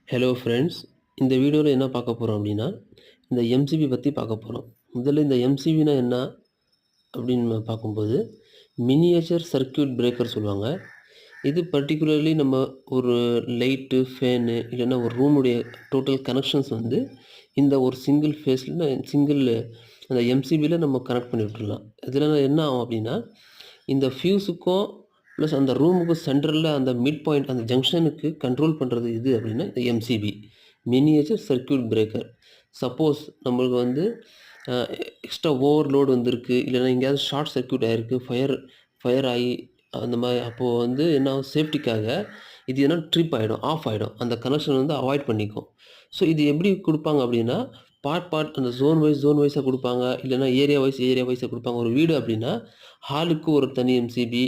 Hello friends, இந்த வீடியோவில் என்ன பார்க்க போகிறோம் அப்படின்னா, இந்த எம்சிபி பற்றி பார்க்க போகிறோம். முதல்ல இந்த எம்சிபினா என்ன அப்படின்னு நம்ம பார்க்கும்போது, மினியேச்சர் சர்க்யூட் பிரேக்கர் சொல்லுவாங்க. இது பர்ட்டிகுலர்லி நம்ம ஒரு லைட்டு, ஃபேனு இல்லைன்னா ஒரு ரூமுடைய டோட்டல் கனெக்ஷன்ஸ் வந்து இந்த ஒரு சிங்கிள் ஃபேஸில் சிங்கிள் அந்த எம்சிபியில் நம்ம கனெக்ட் பண்ணி விட்டுறலாம். இதில் என்ன ஆகும் அப்படின்னா, இந்த ஃபியூஸுக்கும் ப்ளஸ் அந்த ரூமுக்கு சென்டரில் அந்த மிட் பாயிண்ட் அந்த ஜங்ஷனுக்கு கண்ட்ரோல் பண்ணுறது இது அப்படின்னா இந்த MCB miniature circuit breaker. Suppose நம்மளுக்கு வந்து எக்ஸ்ட்ரா ஓவர்லோடு வந்திருக்கு, இல்லைன்னா எங்கேயாவது ஷார்ட் சர்க்யூட் ஆகிருக்கு, ஃபயர் ஆகி அந்த மாதிரி அப்போது வந்து என்ன ஆகும், சேஃப்டிக்காக இது என்ன ட்ரிப் ஆகிடும், ஆஃப் ஆகிடும், அந்த கனெக்ஷன் வந்து அவாய்ட் பண்ணிக்கும். ஸோ இது எப்படி கொடுப்பாங்க அப்படின்னா, பார்ட் அந்த ஜோன் வைஸாக கொடுப்பாங்க, இல்லைன்னா ஏரியா வைஸாக கொடுப்பாங்க. ஒரு வீடு அப்படின்னா ஹாலுக்கு ஒரு தனி எம்சிபி,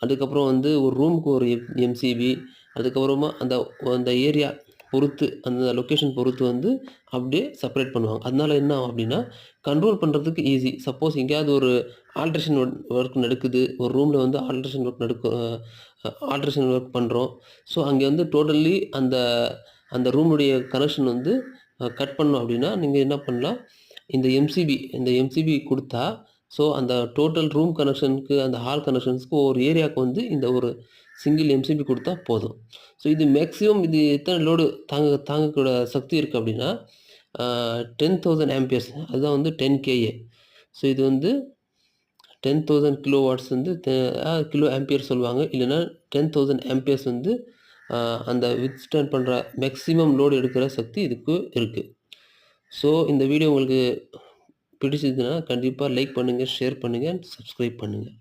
அதுக்கப்புறம் வந்து ஒரு ரூமுக்கு ஒரு எம்சிபி, அதுக்கப்புறமா அந்த அந்த ஏரியா பொறுத்து அந்த லொக்கேஷன் பொறுத்து வந்து அப்படியே செப்பரேட் பண்ணுவாங்க. அதனால என்ன ஆகும் அப்படின்னா, கண்ட்ரோல் பண்ணுறதுக்கு ஈஸி. சப்போஸ் எங்கேயாவது ஒரு ஆல்ட்ரேஷன் ஒர்க் நடக்குது, ஒரு ரூமில் வந்து ஆல்ட்ரேஷன் ஒர்க் பண்ணுறோம். ஸோ அங்கே வந்து டோட்டலி அந்த அந்த ரூமுடைய கனெக்ஷன் வந்து கட் பண்ணோம் அப்படின்னா, நீங்கள் என்ன பண்ணலாம், இந்த எம்சிபி குடுத்தா, ஸோ அந்த டோட்டல் ரூம் கனெக்ஷனுக்கு, அந்த ஹால் கனெக்ஷன்ஸ்க்கு ஒவ்வொரு ஏரியாவுக்கு வந்து இந்த ஒரு சிங்கிள் எம்சிபி குடுத்தா போதும். ஸோ இது மேக்ஸிமம் இது எத்தனை லோடு தாங்கக்கூட சக்தி இருக்குது அப்படின்னா, 10,000 ஆம்பியர்ஸ் அதுதான் வந்து 10 கேஏ. ஸோ இது வந்து 10,000 கிலோ வாட்ஸ் வந்து கிலோ ஆம்பியர் சொல்லுவாங்க. இல்லைன்னா 10,000 ஆம்பியர்ஸ் வந்து அந்த வித்ஸ்டாண்ட் பண்ணுற மேக்ஸிமம் லோடு எடுக்கிற சக்தி இதுக்கு இருக்குது. ஸோ இந்த வீடியோ உங்களுக்கு பிடிச்சதுன்னா கண்டிப்பாக லைக் பண்ணுங்கள், ஷேர் பண்ணுங்கள், சப்ஸ்கிரைப் பண்ணுங்கள்.